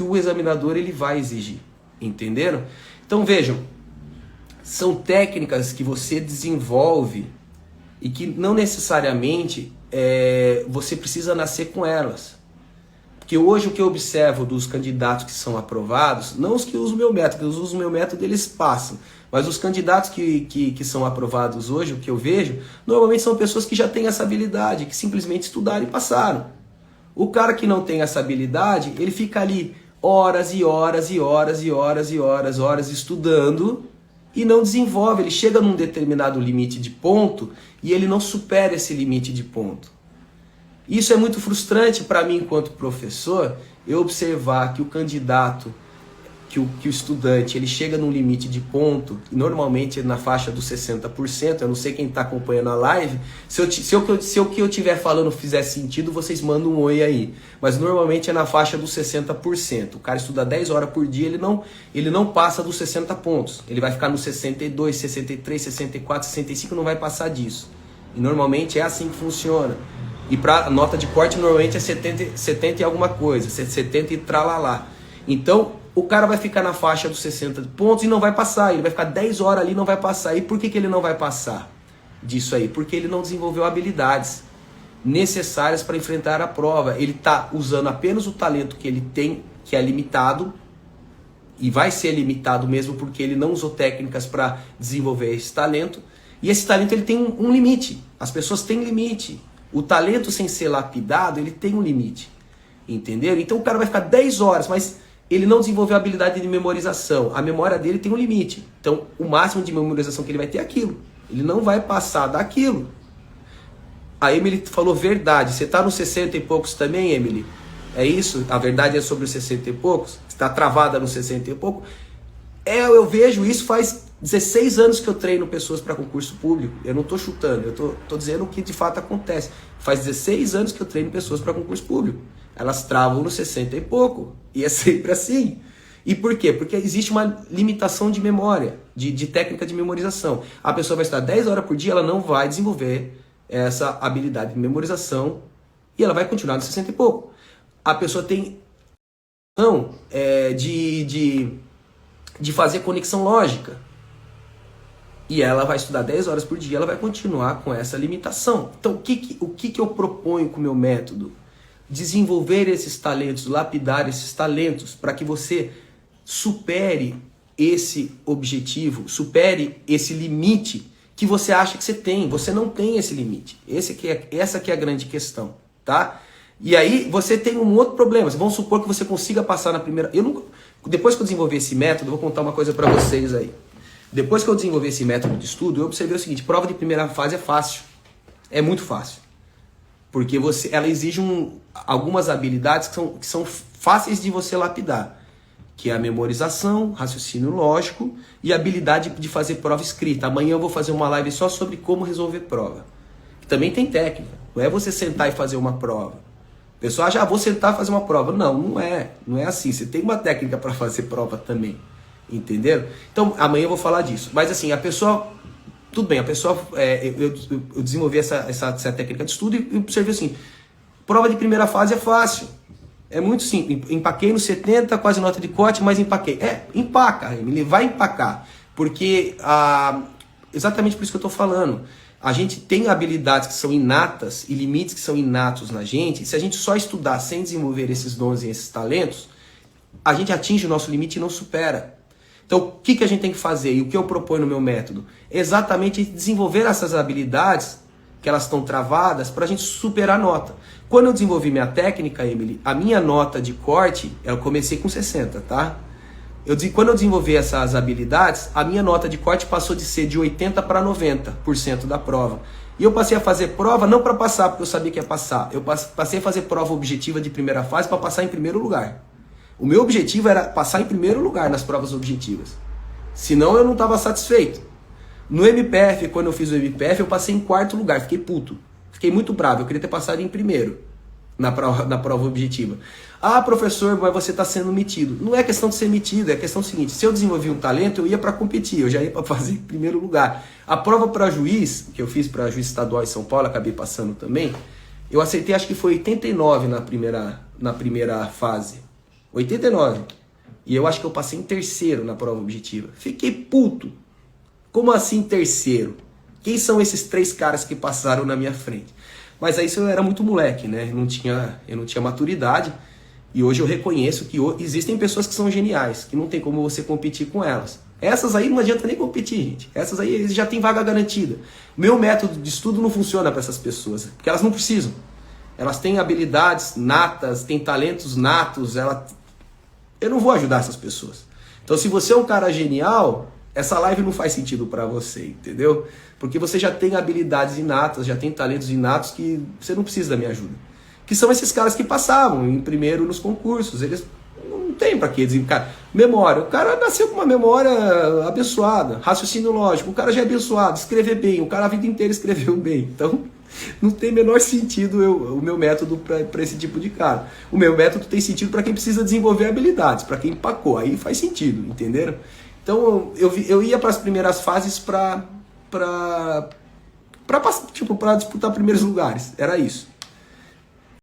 o examinador ele vai exigir, entenderam? Então vejam, são técnicas que você desenvolve e que não necessariamente você precisa nascer com elas. Porque hoje o que eu observo dos candidatos que são aprovados, não os que usam o meu método, os que usam o meu método eles passam, mas os candidatos que são aprovados hoje, o que eu vejo, normalmente são pessoas que já têm essa habilidade, que simplesmente estudaram e passaram. O cara que não tem essa habilidade, ele fica ali horas e horas e horas e horas e horas estudando e não desenvolve. Ele chega num determinado limite de ponto e ele não supera esse limite de ponto. Isso é muito frustrante para mim enquanto professor, eu observar que o candidato, que o estudante, ele chega num limite de ponto, normalmente na faixa dos 60%, eu não sei quem está acompanhando a live, se o que eu estiver falando fizer sentido, vocês mandam um oi aí, mas normalmente é na faixa dos 60%, o cara estuda 10 horas por dia, ele não passa dos 60 pontos, ele vai ficar nos 62, 63, 64, 65, não vai passar disso, e normalmente é assim que funciona. E para nota de corte normalmente é 70 e alguma coisa, 70 e tralalá. Então o cara vai ficar na faixa dos 60 pontos e não vai passar, ele vai ficar 10 horas ali e não vai passar. E por que ele não vai passar disso aí? Porque ele não desenvolveu habilidades necessárias para enfrentar a prova. Ele está usando apenas o talento que ele tem, que é limitado, e vai ser limitado mesmo porque ele não usou técnicas para desenvolver esse talento. E esse talento ele tem um limite, as pessoas têm limite. O talento sem ser lapidado, ele tem um limite, entenderam? Então o cara vai ficar 10 horas, mas ele não desenvolveu a habilidade de memorização. A memória dele tem um limite. Então o máximo de memorização que ele vai ter é aquilo. Ele não vai passar daquilo. A Emily falou verdade. Você está nos 60 e poucos também, Emily? É isso? A verdade é sobre os 60 e poucos? Você está travada nos 60 e pouco? Eu vejo isso faz 16 anos que eu treino pessoas para concurso público. Eu não estou chutando, eu estou dizendo o que de fato acontece. Faz 16 anos que eu treino pessoas para concurso público. Elas travam nos 60 e pouco. E é sempre assim. E por quê? Porque existe uma limitação de memória, de técnica de memorização. A pessoa vai estudar 10 horas por dia, ela não vai desenvolver essa habilidade de memorização e ela vai continuar nos 60 e pouco. A pessoa tem não de fazer conexão lógica. E ela vai estudar 10 horas por dia, ela vai continuar com essa limitação. Então, o que eu proponho com o meu método? Desenvolver esses talentos, lapidar esses talentos, para que você supere esse objetivo, supere esse limite que você acha que você tem. Você não tem esse limite. Essa que é a grande questão, tá? E aí você tem um outro problema. Vamos supor que você consiga passar na primeira... Depois que eu desenvolver esse método, eu vou contar uma coisa para vocês aí. Depois que eu desenvolvi esse método de estudo, eu observei o seguinte: prova de primeira fase é fácil. É muito fácil. Porque ela exige algumas habilidades que são fáceis de você lapidar. Que é a memorização, raciocínio lógico e a habilidade de fazer prova escrita. Amanhã eu vou fazer uma live só sobre como resolver prova. Que também tem técnica. Não é você sentar e fazer uma prova. O pessoal acha, vou sentar e fazer uma prova. Não, não é. Não é assim. Você tem uma técnica para fazer prova também. Entenderam? Então, amanhã eu vou falar disso. Mas assim, a pessoa... Tudo bem, a pessoa... eu desenvolvi essa técnica de estudo e observei assim, prova de primeira fase é fácil. É muito simples. Empaquei no 70, quase nota de corte, mas empaquei. Empaca, ele vai empacar. Porque, exatamente por isso que eu estou falando, a gente tem habilidades que são inatas e limites que são inatos na gente. Se a gente só estudar sem desenvolver esses dons e esses talentos, a gente atinge o nosso limite e não supera. Então, o que a gente tem que fazer? E o que eu proponho no meu método? Exatamente desenvolver essas habilidades, que elas estão travadas, para a gente superar a nota. Quando eu desenvolvi minha técnica, Emily, a minha nota de corte, eu comecei com 60, tá? Quando eu desenvolvi essas habilidades, a minha nota de corte passou de ser de 80% para 90% da prova. E eu passei a fazer prova não para passar, porque eu sabia que ia passar. Eu passei a fazer prova objetiva de primeira fase para passar em primeiro lugar. O meu objetivo era passar em primeiro lugar nas provas objetivas. Senão eu não estava satisfeito. No MPF, quando eu fiz o MPF, eu passei em quarto lugar. Fiquei puto. Fiquei muito bravo. Eu queria ter passado em primeiro na prova objetiva. Ah, professor, mas você está sendo metido. Não é questão de ser metido, é questão seguinte. Se eu desenvolvi um talento, eu ia para competir. Eu já ia para fazer em primeiro lugar. A prova para juiz, que eu fiz para juiz estadual em São Paulo, acabei passando também. Eu acertei, acho que foi 89 na primeira fase. 89. E eu acho que eu passei em terceiro na prova objetiva. Fiquei puto. Como assim terceiro? Quem são esses 3 caras que passaram na minha frente? Mas aí eu era muito moleque, né? Eu não tinha maturidade. E hoje eu reconheço que existem pessoas que são geniais, que não tem como você competir com elas. Essas aí não adianta nem competir, gente. Essas aí já tem vaga garantida. Meu método de estudo não funciona para essas pessoas, porque elas não precisam. Elas têm habilidades natas, têm talentos natos. Eu não vou ajudar essas pessoas. Então, se você é um cara genial, essa live não faz sentido para você, entendeu? Porque você já tem habilidades inatas, já tem talentos inatos que você não precisa da minha ajuda. Que são esses caras que passavam em primeiro nos concursos. Eles não tem para que desencarar. Memória. O cara nasceu com uma memória abençoada. Raciocínio lógico. O cara já é abençoado. Escrever bem. O cara a vida inteira escreveu bem. Então, não tem menor sentido o meu método para esse tipo de cara. O meu método tem sentido para quem precisa desenvolver habilidades. Para quem empacou. Aí faz sentido. Entenderam? Então, eu ia para as primeiras fases para disputar primeiros lugares. Era isso.